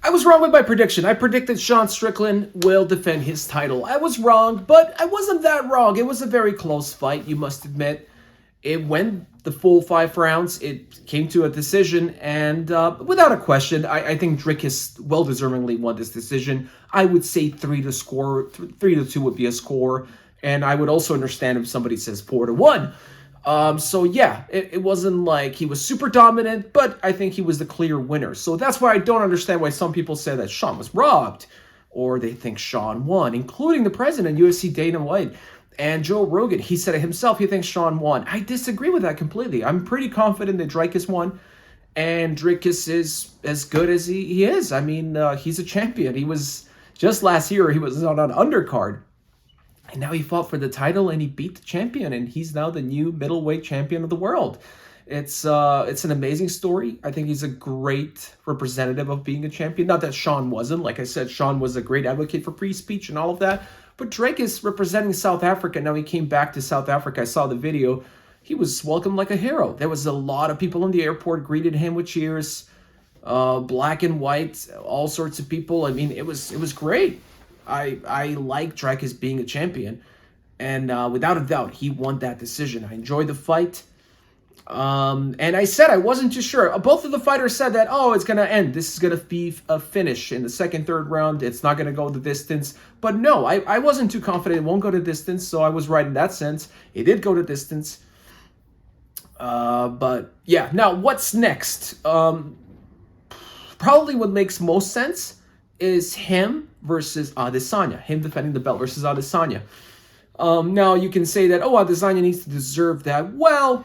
I was wrong with my prediction. I predicted Sean Strickland will defend his title. I was wrong, but I wasn't that wrong. It was a very close fight, you must admit. It went the full 5 rounds. It came to a decision, and without a question, I think Dricus well-deservingly won this decision. I would say 3-2 would be a score, and I would also understand if somebody says 4-1. So yeah, it wasn't like he was super dominant, but I think he was the clear winner. So that's why I don't understand why some people say that Sean was robbed, or they think Sean won, including the president of UFC, Dana White, and Joe Rogan. He said it himself, he thinks Sean won. I disagree with that completely. I'm pretty confident that Dricus won, and Dricus is as good as he is. I mean, he's a champion. He was, just last year, he was on an undercard. And now he fought for the title and he beat the champion, and he's now the new middleweight champion of the world. It's an amazing story. I think he's a great representative of being a champion. Not that Sean wasn't. Like I said, Sean was a great advocate for free speech and all of that. But Drake is representing South Africa. Now he came back to South Africa. I saw the video. He was welcomed like a hero. There was a lot of people in the airport greeted him with cheers. Black and white, all sorts of people. I mean, it was great. I like Dricus being a champion, and without a doubt, he won that decision. I enjoyed the fight, and I said I wasn't too sure. Both of the fighters said that, oh, it's going to end. This is going to be a finish in the second, third round. It's not going to go the distance. But no, I wasn't too confident it won't go to distance, so I was right in that sense. It did go to distance. But yeah, now what's next? Probably what makes most sense is him versus Adesanya. Him defending the belt versus Adesanya. Now, you can say that, oh, Adesanya needs to deserve that. Well,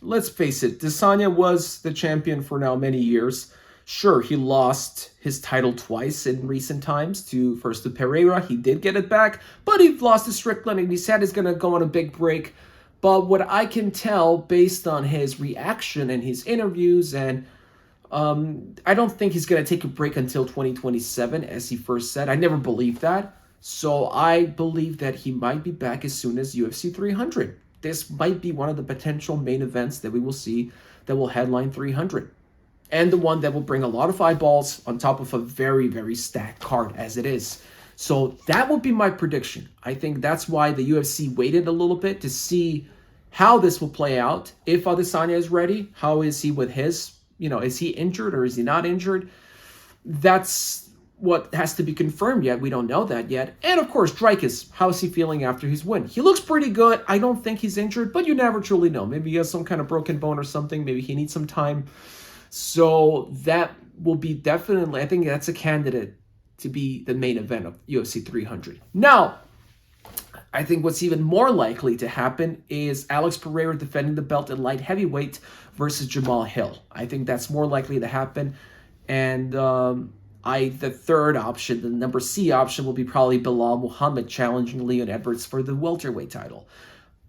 let's face it. Adesanya was the champion for now many years. Sure, he lost his title twice in recent times. First to Pereira. He did get it back. But he lost to Strickland, and he said he's going to go on a big break. But what I can tell, based on his reaction and his interviews, and I don't think he's going to take a break until 2027, as he first said. I never believed that. So I believe that he might be back as soon as UFC 300. This might be one of the potential main events that we will see that will headline 300. And the one that will bring a lot of eyeballs on top of a very, very stacked card as it is. So that would be my prediction. I think that's why the UFC waited a little bit to see how this will play out. If Adesanya is ready, how is he with his... is he injured or is he not injured? That's what has to be confirmed yet. We don't know that yet. And of course, Dricus, how is he feeling after his win? He looks pretty good. I don't think he's injured, but you never truly know. Maybe he has some kind of broken bone or something. Maybe he needs some time. So that will be definitely, I think that's a candidate to be the main event of UFC 300. Now, I think what's even more likely to happen is Alex Pereira defending the belt at light heavyweight versus Jamal Hill. I think that's more likely to happen. And the third option, the number C option, will be probably Bilal Muhammad challenging Leon Edwards for the welterweight title.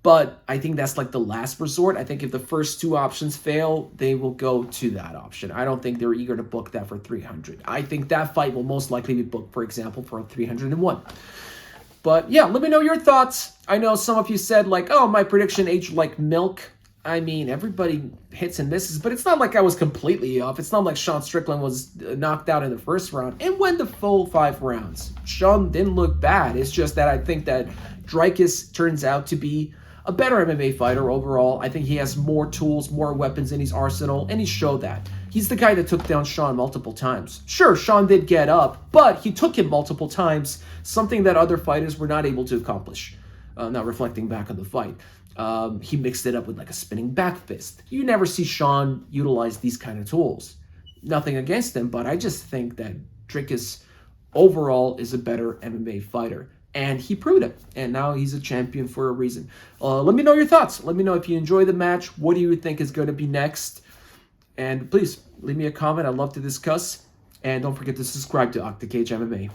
But I think that's like the last resort. I think if the first two options fail, they will go to that option. I don't think they're eager to book that for 300. I think that fight will most likely be booked, for example, for 301. But yeah, let me know your thoughts. I know some of you said like, oh, my prediction aged like milk. I mean, everybody hits and misses, but it's not like I was completely off. It's not like Sean Strickland was knocked out in the first round. It went the full 5 rounds. Sean didn't look bad. It's just that I think that Dricus turns out to be a better MMA fighter overall. I think he has more tools, more weapons in his arsenal, and he showed that. He's the guy that took down Sean multiple times. Sure, Sean did get up, but he took him multiple times, something that other fighters were not able to accomplish. Now reflecting back on the fight. He mixed it up with like a spinning back fist. You never see Sean utilize these kind of tools. Nothing against him, but I just think that Dricus overall is a better MMA fighter. And he proved it. And now he's a champion for a reason. Let me know your thoughts. Let me know if you enjoy the match. What do you think is going to be next? And please leave me a comment. I'd love to discuss. And don't forget to subscribe to Octacage MMA.